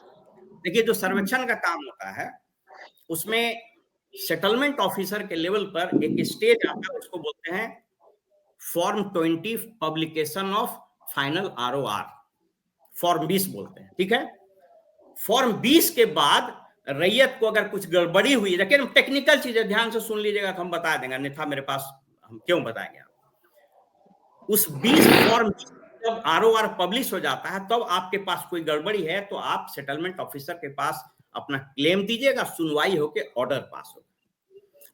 देखिए जो सर्वेक्षण का काम होता है उसमें सेटलमेंट ऑफिसर के लेवल पर एक स्टेज आता है, उसको बोलते हैं form 20 publication of final ROR, form 20 बोलते हैं, ठीक है। फॉर्म 20 के बाद रैयत को अगर कुछ गड़बड़ी हुई, लेकिन टेक्निकल चीजें ध्यान से सुन लीजिएगा तो हम बता देंगे, अन्यथा मेरे पास हम क्यों बताएंगे। उस 20 फॉर्म जब ROR पब्लिश हो जाता है तब आपके पास कोई गड़बड़ी है तो आप सेटलमेंट ऑफिसर के पास अपना क्लेम दीजिएगा, सुनवाई होके ऑर्डर पास हो।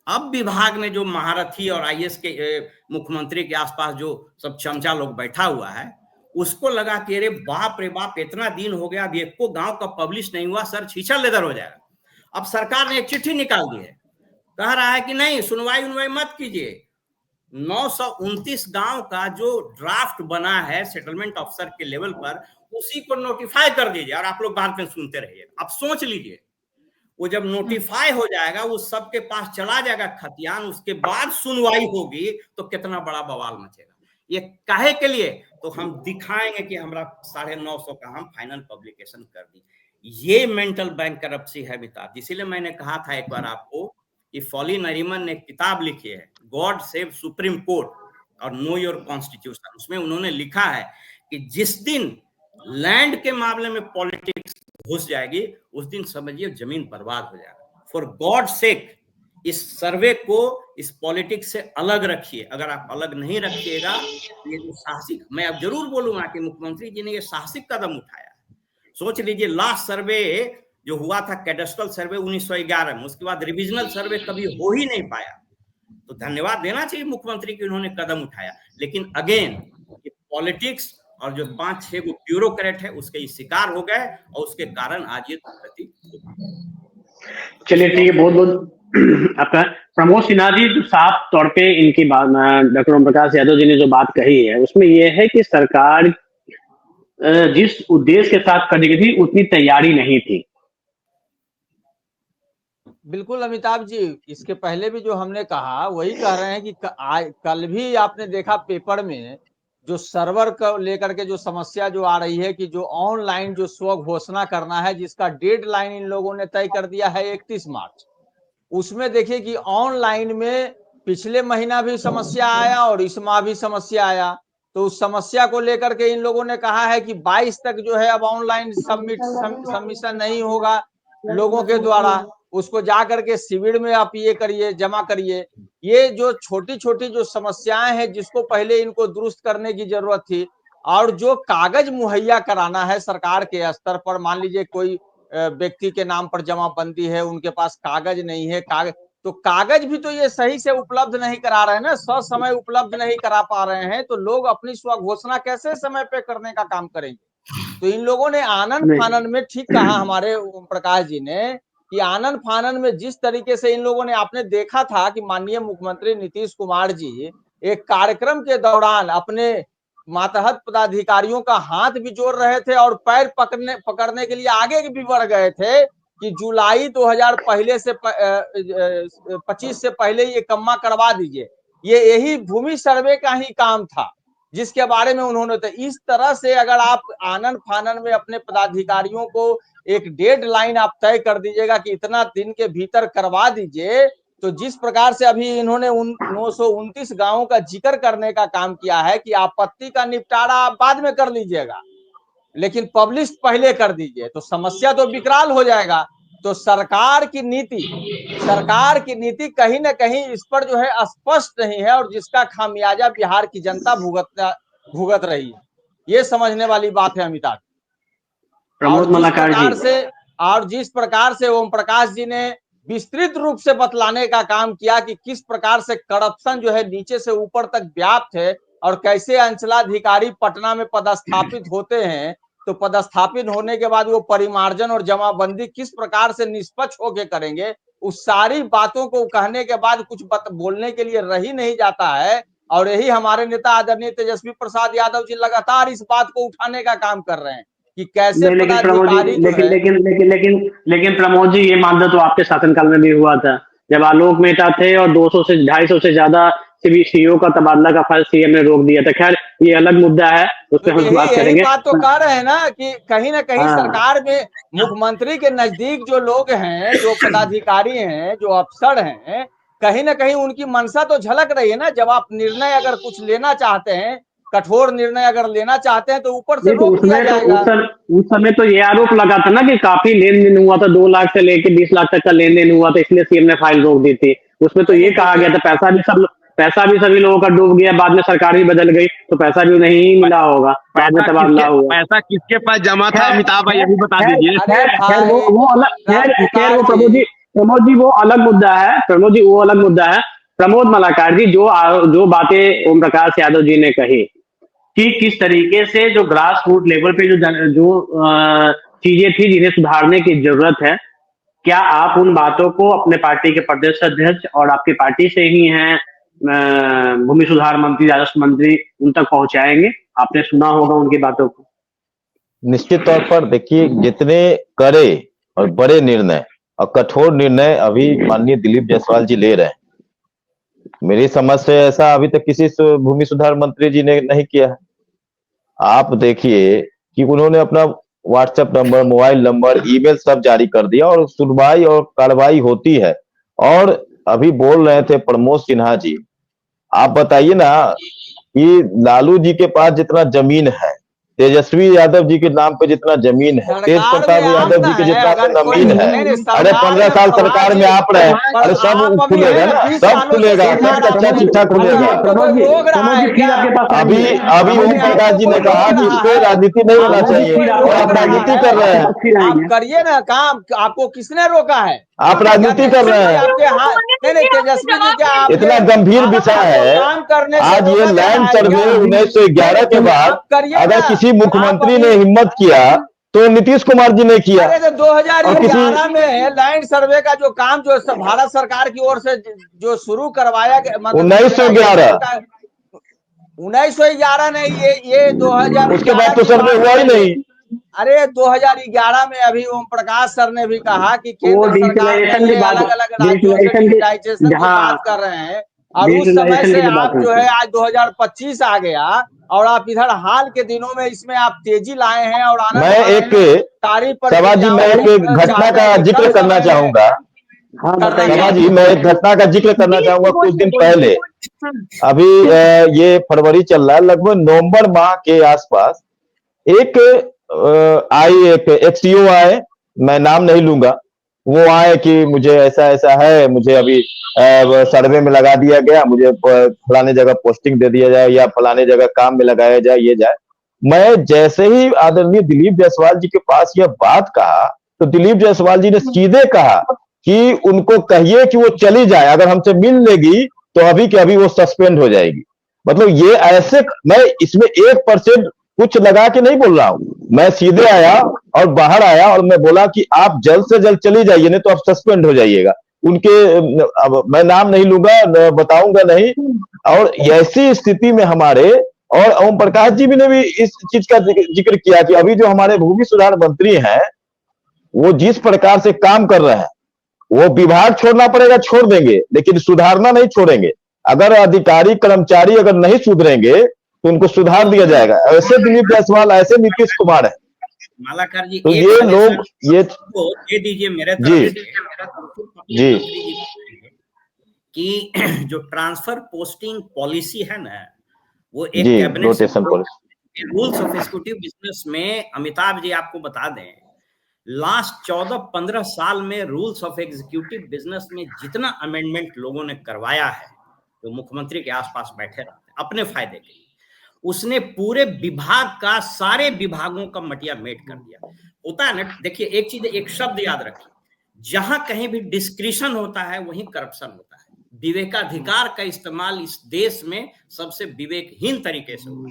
अब विभाग में जो महारथी और IAS के मुख्यमंत्री के आसपास जो सब चमचा लोग बैठा हुआ है, उसको लगा कि अरे बाप रे बाप, इतना दिन हो गया अभी एको गांव का पब्लिश नहीं हुआ, सर छीछा लेदर हो जाएगा। अब सरकार ने एक चिट्ठी निकाल दी है, कह रहा है कि नहीं सुनवाई मत कीजिए, 929 गांव का जो ड्राफ्ट बना है सेटलमेंट ऑफिसर के लेवल पर, उसी को नोटिफाई कर दीजिए और आप लोग बाद में सुनते रहिए। अब सोच लीजिए, वो जब नोटिफाई हो जाएगा वो सबके पास चला जाएगा खतियान, उसके बाद सुनवाई होगी तो कितना बड़ा बवाल मचेगा। ये काहे के लिए, तो हम दिखाएंगे कि हमारा 950 का हम फाइनल पब्लिकेशन कर दी। ये मेंटल बैंकरप्सी है मिताब, इसीलिए मैंने कहा था एक बार आपको कि फॉली नरीमन ने किताब लिखी है गॉड सेव सुप्रीम कोर्ट और नो योर कॉन्स्टिट्यूशन। उसमें उन्होंने लिखा है कि जिस दिन लैंड के मामले में पॉलिटिक्स घुस जाएगी उस दिन समझिए जमीन बर्बाद हो जाएगा। फॉर गॉड सेक इस सर्वे को इस पॉलिटिक्स से अलग रखिए। अगर आप अलग नहीं रखिएगा, ये जो साहसिक, मैं अब जरूर बोलूंगा कि मुख्यमंत्री जी ने ये साहसिक कदम उठाया। सोच लीजिए लास्ट सर्वे जो हुआ था कैडेस्ट्रल सर्वे 1911 में, उसके बाद रिविजनल सर्वे कभी हो ही नहीं पाया। तो धन्यवाद देना चाहिए मुख्यमंत्री की, उन्होंने कदम उठाया। लेकिन अगेन पॉलिटिक्स और जो 5-6 ब्यूरोक्रेट है उसके शिकार हो गए और उसके कारण आज ये स्थिति। चलिए ठीक है, बहुत बहुत आपका प्रमोद सिन्हा जी जो साफ तौर पे इनकी बात डॉक्टर ओम प्रकाश यादव जी ने जो बात कही है उसमें यह है कि सरकार जिस उद्देश्य के साथ करने की थी उतनी तैयारी नहीं थी। बिल्कुल अमिताभ जी, इसके पहले भी जो हमने कहा वही कह रहे हैं कि कल भी आपने देखा पेपर में जो सर्वर को लेकर के जो समस्या जो आ रही है कि जो ऑनलाइन जो स्व घोषणा करना है जिसका डेडलाइन इन लोगों ने तय कर दिया है 31 मार्च। उसमें देखिए कि ऑनलाइन में पिछले महीना भी समस्या आया और इस माह भी समस्या आया। तो उस समस्या को लेकर के इन लोगों ने कहा है कि 22 तक जो है अब ऑनलाइन सबमिशन नहीं होगा लोगों के द्वारा, उसको जा करके शिविर में आप ये करिए, जमा करिए। ये जो छोटी छोटी जो समस्याएं हैं जिसको पहले इनको दुरुस्त करने की जरूरत थी, और जो कागज मुहैया कराना है सरकार के स्तर पर, मान लीजिए कोई व्यक्ति के नाम पर जमाबंदी है, उनके पास कागज नहीं है, तो कागज भी तो ये सही से उपलब्ध नहीं करा रहे हैं ना, समय उपलब्ध नहीं करा पा रहे हैं, तो लोग अपनी स्व घोषणा कैसे समय पे करने का काम करेंगे। तो इन लोगों ने आनन फानन में, ठीक कहा हमारे ओम प्रकाश जी ने कि आनन फानन में जिस तरीके से इन लोगों ने, आपने देखा था कि माननीय मुख्यमंत्री नीतीश कुमार जी एक कार्यक्रम के दौरान अपने मातहत पदाधिकारियों का हाथ भी जोड़ रहे थे और पैर पकड़ने के लिए आगे भी बढ़ गए थे कि जुलाई 2025 से पहले ये कम्मा करवा दीजिए। ये यही भूमि सर्वे का ही काम था जिसके बारे में उन्होंने, तो इस तरह से अगर आप आनन फानन में अपने पदाधिकारियों को एक डेडलाइन आप तय कर दीजिएगा कि इतना दिन के भीतर करवा दीजिए, तो जिस प्रकार से अभी इन्होंने 929 गांवों का जिक्र करने का काम किया है कि आपत्ति का निपटारा आप बाद में कर लीजिएगा लेकिन पब्लिश पहले कर दीजिए, तो समस्या तो विकराल हो जाएगा। तो सरकार की नीति कहीं ना कहीं इस पर जो है स्पष्ट नहीं है और जिसका खामियाजा बिहार की जनता भुगत रही है। ये समझने वाली बात है अमिताभ। और जिस प्रकार से ओम प्रकाश जी ने विस्तृत रूप से बतलाने का काम किया कि किस प्रकार से करप्शन जो है नीचे से ऊपर तक व्याप्त है और कैसे अंचलाधिकारी पटना में पदस्थापित होते हैं, तो पदस्थापित होने के बाद वो परिमार्जन और जमाबंदी किस प्रकार से निष्पक्ष होकर करेंगे, उस सारी बातों को कहने के बाद कुछ बोलने के लिए रह ही नहीं जाता है। और यही हमारे नेता आदरणीय तेजस्वी प्रसाद यादव जी लगातार इस बात को उठाने का काम कर रहे हैं कि कैसे लेकिन प्रमोद जी ये मामला तो आपके शासनकाल में भी हुआ था जब आलोक मेहता थे और 200 से 250 से ज्यादा सीईओ का तबादला का फैसला सीएम ने रोक दिया था। खैर ये अलग मुद्दा है, उस पर हम बात करेंगे। बात तो कह रहे हैं ना कि कहीं ना कहीं सरकार में मुख्यमंत्री के नजदीक जो लोग हैं, जो पदाधिकारी हैं, जो अफसर हैं, कहीं ना कहीं उनकी मंशा तो झलक रही है ना। जब आप निर्णय अगर कुछ लेना चाहते हैं, कठोर निर्णय अगर लेना चाहते हैं, तो ऊपर से रोक दिया जाएगा। उस समय तो ये आरोप लगा था ना कि काफी लेन देन हुआ था, 2 लाख से लेके 20 लाख तक का लेन देन हुआ था, इसलिए सीएम ने फाइल रोक दी थी। उसमें तो ये कहा गया था पैसा भी सभी लोगों का डूब गया, बाद में सरकार भी बदल गई तो पैसा भी नहीं मिला होगा, बाद में तबादला हुआ। पैसा किसके पास जमा था अमिताभ भाई, ये भी बता दीजिए। प्रमोद जी वो अलग मुद्दा है। प्रमोद मलाकार जी जो बातें ओम प्रकाश यादव जी ने कही कि किस तरीके से जो ग्रास रूट लेवल पे जो चीजें थी जिन्हें सुधारने की जरूरत है, क्या आप उन बातों को अपने पार्टी के प्रदेश अध्यक्ष और आपकी पार्टी से ही हैं भूमि सुधार मंत्री, राजस्व मंत्री, उन तक पहुंचाएंगे? आपने सुना होगा उनकी बातों को। निश्चित तौर पर देखिए, जितने कड़े और बड़े निर्णय और कठोर निर्णय अभी माननीय दिलीप जायसवाल जी ले रहे हैं, मेरी समझ से ऐसा अभी तक किसी भूमि सुधार मंत्री जी ने नहीं किया है। आप देखिए कि उन्होंने अपना WhatsApp number, mobile number, email सब जारी कर दिया और सुनवाई और कार्रवाई होती है। और अभी बोल रहे थे प्रमोद सिन्हा जी, आप बताइए ना कि लालू जी के पास जितना जमीन है, तेजस्वी यादव जी के नाम पे जितना जमीन है, तेज प्रताप यादव जी के जितना जमीन है, अरे 15 साल सरकार में आप रहे, अरे सब खुलेगा ना, सब खुलेगा, सब अच्छा चिट्ठा खुलेगा। अभी ओम प्रकाश जी ने कहा कि इस पे राजनीति नहीं होना चाहिए और आप राजनीति कर रहे हैं। आप करिए ना काम, आपको किसने रोका है? आप राजनीति कर रहे हैं। तेजस्वी जी क्या इतना गंभीर विषय है। आज ये लैंड सर्वे 1911 के बाद अगर किसी मुख्यमंत्री ने हिम्मत किया तो नीतीश कुमार जी ने किया। अरे तो 2011 में लैंड सर्वे का जो काम जो भारत सरकार की ओर से जो शुरू करवाया गया, मतलब 1911 नहीं, ये 2011 उसके बाद तो सर्वे हुआ ही नहीं। अरे 2011 में अभी ओम प्रकाश सर ने भी कहा कि केंद्र सरकार ने अलग अलग राज्यों से डिजिटाइजेशन की बात कर रहे हैं, और उस समय से आप जो है आज 2025 आ गया और आप इधर हाल के दिनों में इसमें आप तेजी लाए हैं और आनंद मैं एक सभा जी, मैं एक घटना का जिक्र करना चाहूंगा। सभा जी, मैं एक घटना का जिक्र करना चाहूंगा। कुछ दिन पहले, अभी ये फरवरी चल रहा है, लगभग नवंबर माह के आसपास एक एक्सीओ आए, मैं नाम नहीं लूंगा, वो आए कि मुझे ऐसा ऐसा है, मुझे अभी सर्वे में लगा दिया गया, मुझे फलाने जगह पोस्टिंग दे दिया जाए या फलाने जगह काम में लगाया जाए, ये जाए। मैं जैसे ही आदरणीय दिलीप जायसवाल जी के पास यह बात कहा, तो दिलीप जायसवाल जी ने सीधे कहा कि उनको कहिए कि वो चली जाए, अगर हमसे मिल लेगी तो अभी के अभी वो सस्पेंड हो जाएगी। मतलब ये ऐसे, मैं इसमें 1% कुछ लगा के नहीं बोल रहा हूं, मैं सीधे आया और बाहर आया और मैं बोला कि आप जल्द से जल्द चली जाइए, नहीं तो आप सस्पेंड हो जाइएगा। उनके, अब मैं नाम नहीं लूंगा, बताऊंगा नहीं। और ऐसी स्थिति में हमारे, और ओम प्रकाश जी भी ने भी इस चीज का जिक्र किया कि अभी जो हमारे भूमि सुधार मंत्री हैं, वो जिस प्रकार से काम कर रहे हैं, वो विभाग छोड़ना पड़ेगा, छोड़ देंगे, लेकिन सुधारना नहीं छोड़ेंगे। अगर अधिकारी कर्मचारी अगर नहीं सुधरेंगे तो उनको सुधार दिया जाएगा। ऐसे दिलीप जायसवाल, ऐसे नीतीश कुमार है। मालाकर जी, तो ये लोग ये दे दीजिए मेरे जी जी कि जो ट्रांसफर पोस्टिंग पॉलिसी है ना, वो एक cabinet rotation policy, rules of executive business में, अमिताभ जी आपको बता दें, लास्ट 14-15 साल में रूल्स ऑफ एग्जीक्यूटिव बिजनेस में जितना अमेंडमेंट लोगों ने करवाया है, जो मुख्यमंत्री के आसपास बैठे रहते हैं अपने फायदे के लिए, उसने पूरे विभाग का, सारे विभागों का मटिया मेट कर दिया। होता है ना, देखिए एक चीज, एक शब्द याद रखिए, जहां कहीं भी डिस्क्रिशन होता है वहीं करप्शन होता है। विवेकाधिकार का इस्तेमाल इस देश में सबसे विवेकहीन तरीके से हुआ।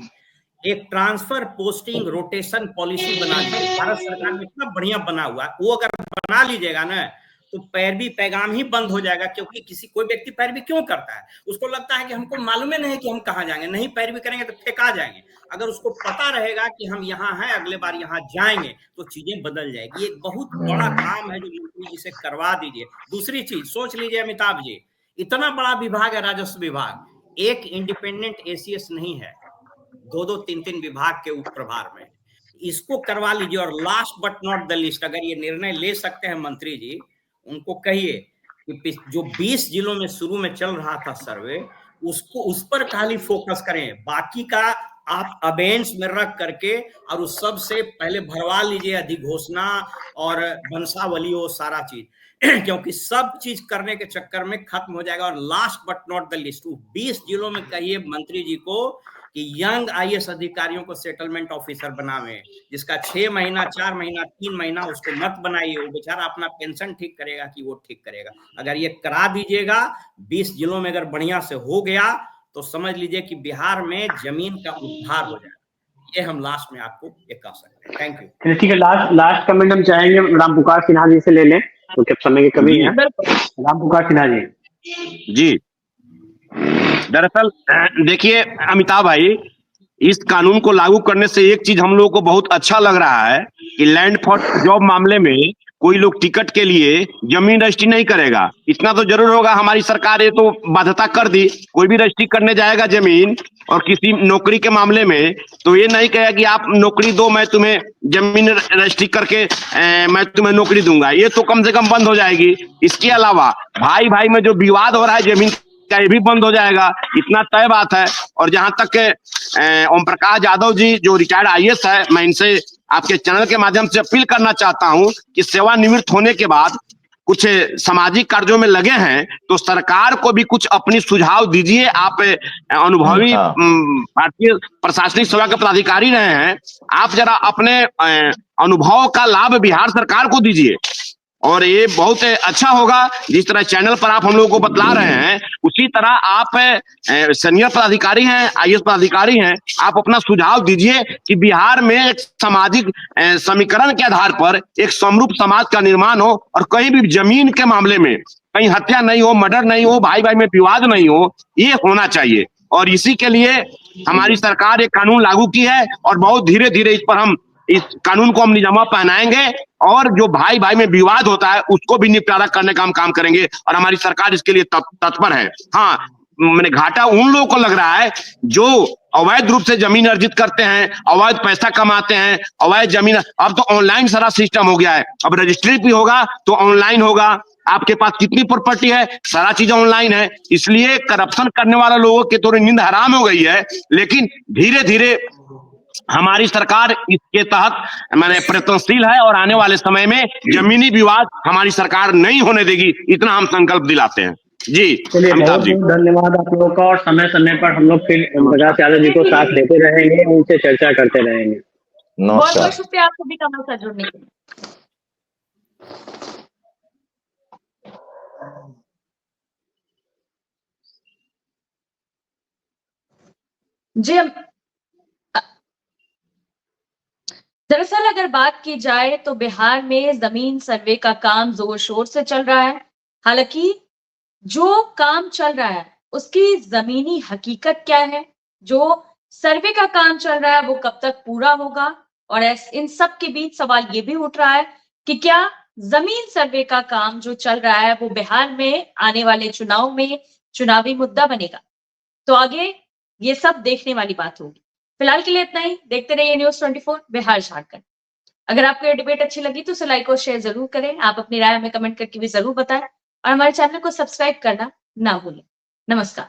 एक ट्रांसफर पोस्टिंग रोटेशन पॉलिसी बना लीजिए, भारत सरकार में इतना बढ़िया बना हुआ है, वो अगर बना लीजिएगा ना तो पैरवी पैगाम ही बंद हो जाएगा। क्योंकि कोई व्यक्ति पैरवी क्यों करता है? उसको लगता है कि हमको मालूम ही नहीं कि हम कहाँ जाएंगे, नहीं पैरवी करेंगे तो फेंका जाएंगे। अगर उसको पता रहेगा कि हम यहाँ हैं, अगले बार यहाँ जाएंगे, तो चीजें बदल जाएगी। एक बहुत बड़ा काम है जो मंत्री जी से करवा दीजिए। दूसरी चीज सोच लीजिए अमिताभ जी, इतना बड़ा विभाग है राजस्व विभाग, एक इंडिपेंडेंट एसीएस नहीं है, 2-2, 3-3 विभाग के उप प्रभार में, इसको करवा लीजिए। और last but not the least, अगर ये निर्णय ले सकते हैं मंत्री जी, उनको कहिए कि जो 20 जिलों में शुरू में चल रहा था सर्वे, उसको उस पर खाली फोकस करें, बाकी का आप अबेंस में रख करके और उस सब से पहले भरवा लीजिए अधिघोषणा और वंशावली, वो सारा चीज क्योंकि सब चीज करने के चक्कर में खत्म हो जाएगा। और last but not the list, 20 जिलों में कहिए मंत्री जी को कि यंग आईएएस अधिकारियों को सेटलमेंट ऑफिसर बनावे, जिसका 6 महीना, 4 महीना, 3 महीना उसको मत बनाइए, वो बेचारा अपना पेंशन ठीक करेगा कि वो ठीक करेगा। अगर ये करा दीजिएगा, 20 जिलों में अगर बढ़िया से हो गया, तो समझ लीजिए कि बिहार में जमीन का उद्धार हो जाएगा। ये हम लास्ट में आपको ये कह सकते हैं। Thank you. ठीक है, लास्ट कमेंट हम चाहेंगे राम पुकार सिन्हा जी से ले लें, तो क्या समय की कमी है? राम पुकार सिन्हा जी। दरअसल देखिए अमिताभ भाई, इस कानून को लागू करने से एक चीज हम लोगों को बहुत अच्छा लग रहा है कि लैंड फॉर जॉब मामले में कोई लोग टिकट के लिए जमीन रजिस्ट्री नहीं करेगा। इतना तो जरूर होगा, हमारी सरकार ये तो बाध्यता कर दी, कोई भी रजिस्ट्री करने जाएगा जमीन और किसी नौकरी के मामले में, तो ये नहीं कहेगा कि आप नौकरी दो, मैं तुम्हें जमीन रजिस्ट्री करके मैं तुम्हें नौकरी दूंगा। ये तो कम से कम बंद हो जाएगी। इसके अलावा भाई भाई में जो विवाद हो रहा है जमीन का, ये भी बंद हो जाएगा, इतना तय बात है। और जहां तक ओम प्रकाश यादव जी जो रिटायर्ड आईएएस है, मैं इनसे आपके चैनल के माध्यम से अपील करना चाहता हूं कि सेवानिवृत्त होने के बाद कुछ सामाजिक कार्यों में लगे हैं, तो सरकार को भी कुछ अपनी सुझाव दीजिए। आप अनुभवी भारतीय प्रशासनिक सेवा के पदाधिकारी रहे हैं, आप जरा अपने अनुभव का लाभ बिहार सरकार को दीजिए। और ये बहुत अच्छा होगा। जिस तरह चैनल पर आप हम लोगों को बतला रहे हैं, उसी तरह आप सीनियर पदाधिकारी हैं, आईएएस पदाधिकारी हैं, आप अपना सुझाव दीजिए कि बिहार में एक सामाजिक समीकरण के आधार पर एक समरूप समाज का निर्माण हो और कहीं भी जमीन के मामले में कहीं हत्या नहीं हो, मर्डर नहीं हो, भाई भाई में विवाद नहीं हो, ये होना चाहिए। और इसी के लिए हमारी सरकार एक कानून लागू की है और बहुत धीरे धीरे इस कानून को हम निजामा पहनाएंगे और जो भाई भाई में विवाद होता है उसको भी निपटारा करने का हम काम करेंगे और हमारी सरकार इसके लिए तत्पर है। हाँ, मैंने घाटा उन लोगों को लग रहा है जो अवैध रूप से जमीन अर्जित करते हैं, अवैध पैसा कमाते हैं, अवैध जमीन। अब तो ऑनलाइन सारा सिस्टम हो गया है, अब रजिस्ट्री भी होगा तो ऑनलाइन होगा, आपके पास कितनी प्रॉपर्टी है सारा चीज ऑनलाइन है। इसलिए करप्शन करने वाले लोगों की थोड़ी नींद हराम हो गई है, लेकिन धीरे धीरे हमारी सरकार इसके तहत मैंने प्रयत्नशील है और आने वाले समय में जमीनी विवाद हमारी सरकार नहीं होने देगी, इतना हम संकल्प दिलाते हैं। जी चलिए, अमिताभ बहुत जी, बहुत धन्यवाद आप लोगों का। और समय समय पर हम लोग फिर प्रकाश यादव जी को साथ देते रहेंगे, उनसे चर्चा करते रहेंगे। बहुत बहुत नमस्कार। शुक्रिया आप सभी का हमारे साथ जुड़ने के लिए। जी, दरअसल अगर बात की जाए तो बिहार में जमीन सर्वे का काम जोर शोर से चल रहा है। हालांकि जो काम चल रहा है उसकी जमीनी हकीकत क्या है, जो सर्वे का काम चल रहा है वो कब तक पूरा होगा, और इन सब के बीच सवाल ये भी उठ रहा है कि क्या जमीन सर्वे का काम जो चल रहा है वो बिहार में आने वाले चुनाव में चुनावी मुद्दा बनेगा। तो आगे ये सब देखने वाली बात होगी। फिलहाल के लिए इतना ही। देखते रहिए News24 बिहार झारखंड। अगर आपको ये डिबेट अच्छी लगी तो उसे लाइक और शेयर जरूर करें। आप अपनी राय हमें कमेंट करके भी जरूर बताएं और हमारे चैनल को सब्सक्राइब करना ना भूलें। नमस्कार।